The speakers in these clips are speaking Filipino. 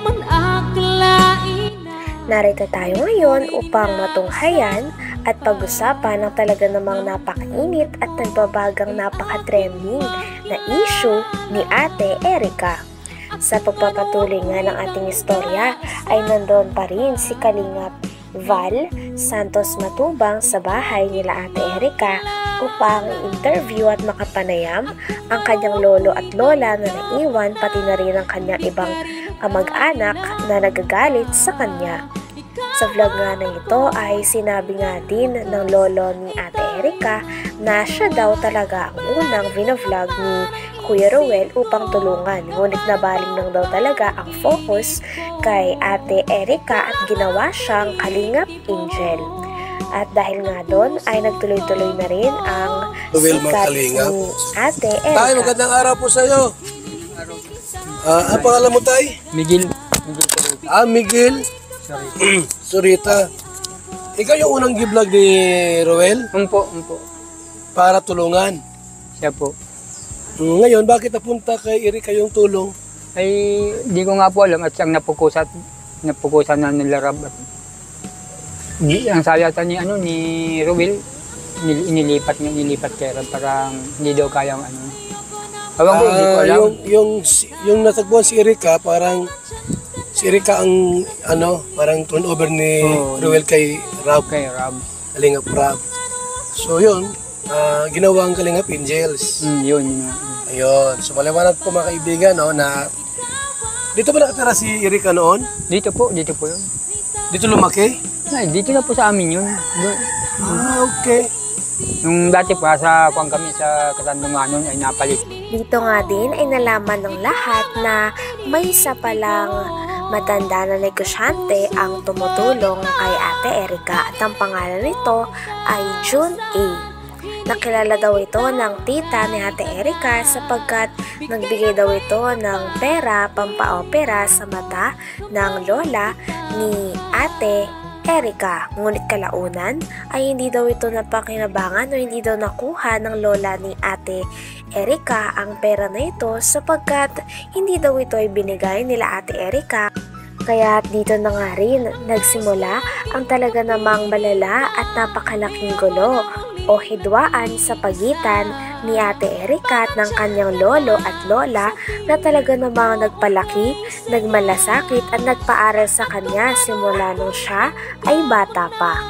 man akalain. Narito tayo ngayon upang matunghayan at pag-usapan ng talaga namang napakainit at nagbabagang napaka-trending na issue ni Ate Erica. Sa pagpapatuloy nga ng ating istorya ay nandoon pa rin si Kalingap Val Santos Matubang sa bahay nila Ate Erica upang i-interview at makapanayam ang kanyang lolo at lola na naiwan, pati na rin ang kanyang ibang kamag-anak na nagagalit sa kanya. Sa vlog nga na ito ay sinabi nga din ng lolo ni Ate Erica na siya daw talaga ang unang vinavlog ni Kuya Ruel upang tulungan. Ngunit nabaling lang daw talaga ang focus kay Ate Erica at ginawa siyang Kalingap Angel. At dahil nga doon ay nagtuloy-tuloy na rin ang sikat ni Ate Erica. Tay, magandang araw po sa iyo. Ang pangalan mo, Tay? Miguel. Miguel Surita. Ikaw yung unang giblog ni Ruel? Umpo. Para tulungan. Siya po. Ngayon, bakit napunta kay Erica yung tulong? Ay, di ko nga po alam at siyang napukusan na nila Rab. Ang sayata ni Ruel, inilipat kay Rab, parang hindi daw kayang Ewan ko, hindi ko alam. Yung natagpuan si Erica, parang si Erica ang parang turnover ni Ruel kay Rab. Kalingap Rab. So yun, ginawang Kalingap Angels. Yun. Ayun. So maliwanag po mga kaibigan na dito ba nakatira si Erica noon? Dito po yun. Dito lumaki? Ay, dito na po sa amin yun. Okay. Nung dati pa kuwan kami sa Katandunganon ay napalit. Dito nga din ay nalaman ng lahat na may isa palang matanda na negosyante ang tumutulong kay Ate Erica at ang pangalan nito ay June A. Nakilala daw ito ng tita ni Ate Erica sapagkat nagbigay daw ito ng pera pampaopera sa mata ng lola ni Ate Erica. Ngunit kalaunan ay hindi daw ito napakinabangan o hindi daw nakuha ng lola ni Ate Erica ang pera na ito sapagkat hindi daw ito ay binigay nila Ate Erica. Kaya dito na nga rin nagsimula ang talaga namang malala at napakalaking gulo o hidwaan sa pagitan ni Ate Erica at ng kanyang lolo at lola na talaga namang nagpalaki, nagmalasakit at nagpaaral sa kanya simula nung siya ay bata pa.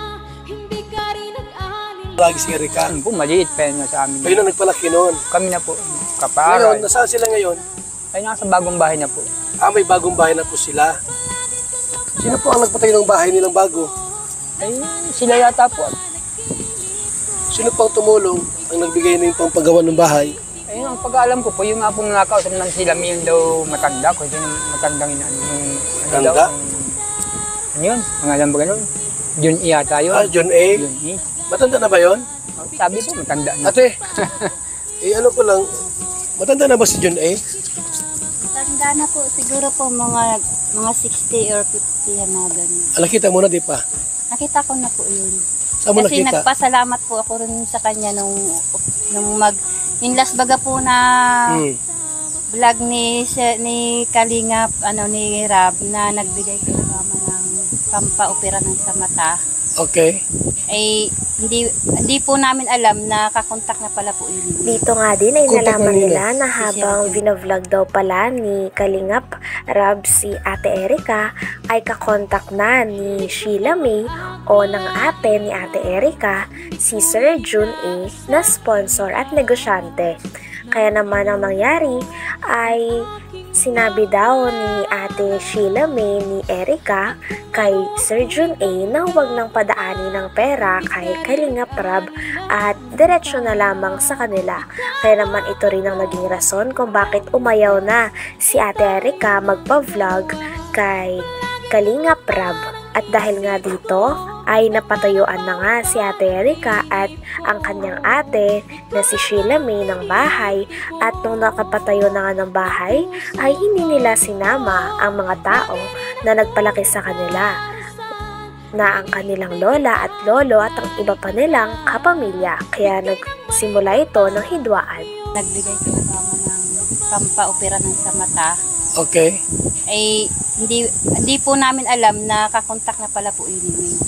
Lagi si Erica. Maliit pa yun sa amin. Kayo na nagpalaki noon. Kami na po, kapaaral. Ngayon, nasaan sila ngayon? Ay, nasa bagong bahay na po. May bagong bahay na po sila. Sino po ang nagpatayo ng bahay nilang bago? Ay, sila yata po. Sino pang tumulong ang nagbigay ng pangpagawa ng bahay? Ayun, ang pag-aalam ko po, yung nga pong nakausap ng sila may daw matanda. Kung sino matandang Matanda? Ano yun? Ang alam ba ganun? June E yata yun. June A? June E. Matanda na ba yun? Sabi po, matanda na. Ate, ano ko lang, matanda na ba si June A? Matanda na po, siguro po mga 60 or 50 yan mga ganun. Nakita mo na, di pa? Nakita ko na po yun. Saan mo Kasi nakita? nagpasalamat po ako rin sa kanya nung last baga po na vlog ni Kalingap, ni Rab na nagbigay kay mama ng pampaopera ng sa mata. Okay. Ay hindi po namin alam na kakontak na pala po yun. Dito nga din ay Kontak nalaman na nila. nila na habang vinavlog daw pala ni Kalingap Rab si Ate Erica ay kakontak na ni Sheila May o ng ate ni Ate Erica si Sir June A na sponsor at negosyante. Kaya naman ang nangyari ay sinabi daw ni Ate Sheila May ni Erica kay Sir June A na huwag nang padaanin ng pera kay Kalingap Rab at diretsyo na lamang sa kanila. Kaya naman ito rin ang naging rason kung bakit umayaw na si Ate Erica magpa-vlog kay Kalingap Rab. At dahil nga dito ay napatayuan na nga si Ate Erica at ang kanyang ate na si Sheila May ng bahay, at nung nakapatayo na nga ng bahay ay hindi nila sinama ang mga tao na nagpalaki sa kanila na ang kanilang lola at lolo at ang iba pa nilang kapamilya. Kaya nagsimula ito ng hidwaan. Nagbigay ko ng mama ng pampaopera ng sa mata. Okay. Ay Hindi po namin alam na kakontak na pala po yun ni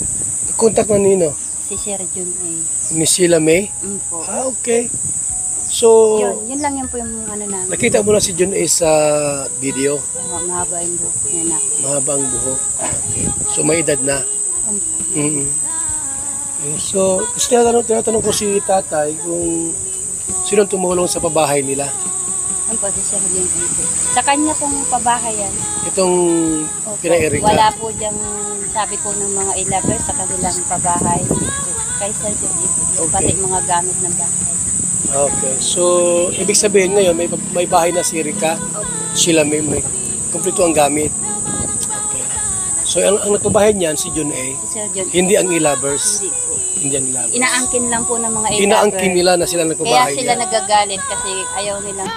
Contact na nino? si Sir Jun A. Ni Sheila May? Po. Ah, okay. So, Yun lang yun po yung ano namin. nakita mo na si Jun A sa video? Mahaba yung buhok niya na. Mahaba ang buhok. Okay. So, may edad na. Mm-hmm. So, kasi tinatanong ko si tatay kung sino tumulong sa pabahay nila. Ano po si Sir Jun A. Sa kanya pong pabahay yan. Itong pina-Erika. Wala po diyang sabi po ng mga ilabers sa kanilang pabahay. Kay Sir Jun A. Okay. Pati mga gamit ng bahay. Okay. So, ibig sabihin ngayon, may bahay na si Erika. Sila may kumpleto ang gamit. Okay. So, ang nagpabahay niyan, si Jun A. Si Sir Jun A. Hindi ang e-lovers. Hindi po. Hindi ang e-lovers. Inaangkin lang po ng mga ilabers. Inaangkin nila na sila Kaya nagpabahay sila niya. nagagalit kasi ayaw nilang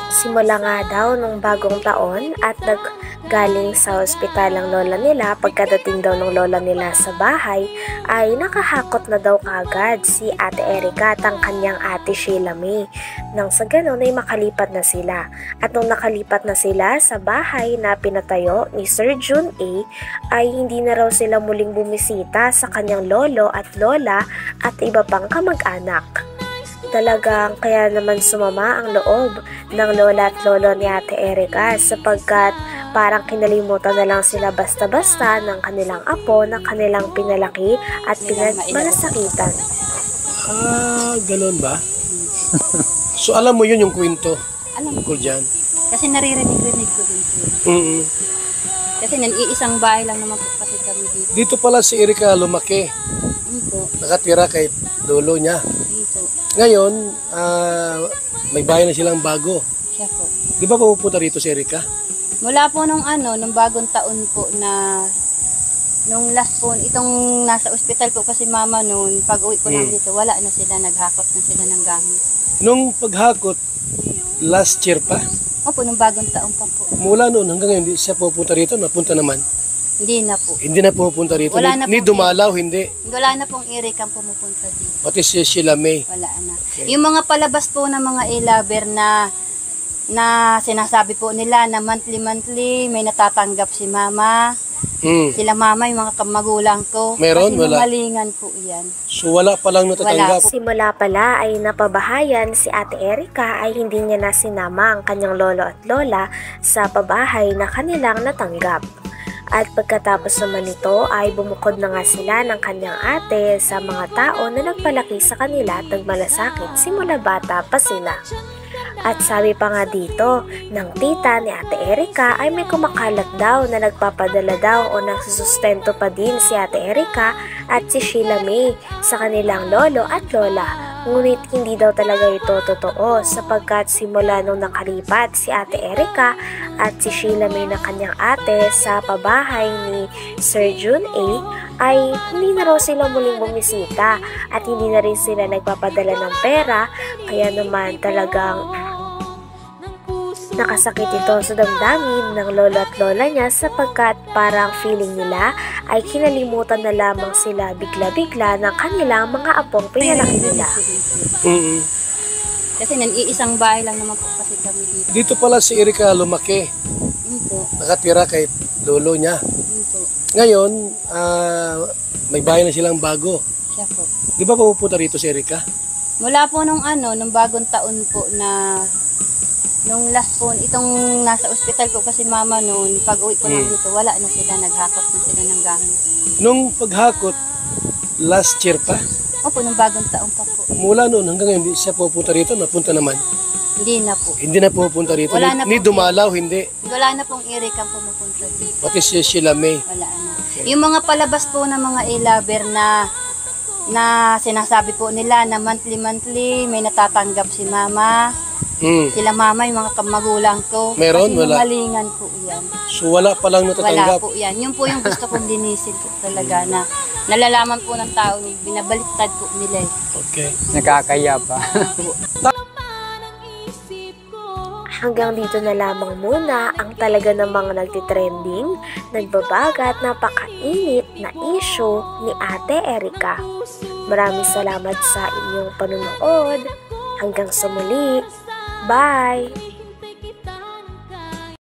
Simula nga daw nung bagong taon at naggaling sa ospital ang lola nila, pagkadating daw ng lola nila sa bahay ay nakahakot na daw kaagad si Ate Erika at ang kanyang ate Sheila May. Nang sa ganon ay makalipat na sila. At nung nakalipat na sila sa bahay na pinatayo ni Sir Jun A ay hindi na raw sila muling bumisita sa kanyang lolo at lola at iba pang kamag-anak. Talagang kaya naman sumama ang loob ng lola at lolo ni Ate Erika sapagkat parang kinalimutan na lang sila basta-basta ng kanilang apo na kanilang pinalaki at pinagmalasakitan. Ah, galon ba? So, alam mo yun yung kwento alam ko. ko dyan. Kasi naririnig-rinig ko din po. Mm-mm. Kasi iisang bahay lang naman po kasi kami dito. Dito pala si Erika lumaki. Po. Nakatira kay lolo niya. Dito. Ngayon, may bahay na silang bago. Siya po. Di ba pupunta rito si Erika? Mula po nung bagong taon po na nung last po, itong nasa ospital po kasi mama noon, pag uwi po namin dito, wala na sila, naghakot na sila ng gamit. Nung paghakot, last year pa, Opo, nung bagong taon pa po. mula noon hanggang ngayon, hindi siya pupunta rito, napunta naman. Hindi na po. Hindi na pupunta rito. Wala na Ni po. dumalaw, hindi. Wala na pong Erika pumupunta dito. Pati si Sheila May. Wala na. Okay. Yung mga palabas po ng mga e-lover na sinasabi po nila na monthly may natatanggap si mama. Sila mama, yung mga magulang ko. Meron? Kasi Wala. malingan po yan. So wala palang natatanggap. Simula pala ay napabahayan si Ate Erika ay hindi niya na sinama ang kanyang lolo at lola sa pabahay na kanilang natanggap. At pagkatapos naman nito ay bumukod na nga sila ng kanyang ate sa mga tao na nagpalaki sa kanila at nagmalasakit simula bata pa sila. At sabi pa nga dito ng tita ni Ate Erika ay may kumakalat daw na nagpapadala daw o nagsusustento pa din si Ate Erika at si Sheila May sa kanilang lolo at lola. Ngunit hindi daw talaga ito totoo sapagkat simula nung nakalipat si Ate Erika at si Sheila May na kanyang ate sa pabahay ni Sir Jun A ay hindi na raw sila muling bumisita at hindi na rin sila nagpapadala ng pera kaya naman talagang nakasakit ito sa damdamin ng lolo at lola niya sapagkat parang feeling nila ay kinalimutan na lamang sila bigla-bigla ng kanilang mga apong pinalaki nila. Kasi iisang bahay lang naman po kasi kami dito. Dito pala si Erika lumaki. Po. Nakatira kay lolo niya. Po. Ngayon, may bahay na silang bago. Siya po. Di ba pupunta rito si Erika? Mula po nung nung bagong taon po na nung last po, itong nasa ospital po kasi mama noon, pag uwi po namin dito, wala na sila, naghakot na sila ng gamit. Nung paghakot, last year pa, Opo, nung bagong taon pa po. mula noon hanggang ngayon, hindi siya pupunta rito, napunta naman. Hindi na po. Hindi na pupunta rito. Wala na Ni po. dumalaw, hindi. Wala na pong Erika pumupunta dito. Pati si Sheila May. Wala na. Yung mga palabas po ng mga e-lover na sinasabi po nila na monthly may natatanggap si mama. Sila mama, yung mga magulang ko. Meron? Kasi Wala. malingan po yan. So wala palang Wala natatanggap. po yan. Yun po yung gusto kong linisin po talaga na nalalaman po ng tao, binabaliktad po nila eh. Okay. Nakakaya pa. Hanggang dito na lamang muna ang talaga namang nagtitrending, nagbabaga at napakainit na issue ni Ate Erika. Maraming salamat sa inyong panonood. Hanggang sa muli. Bye!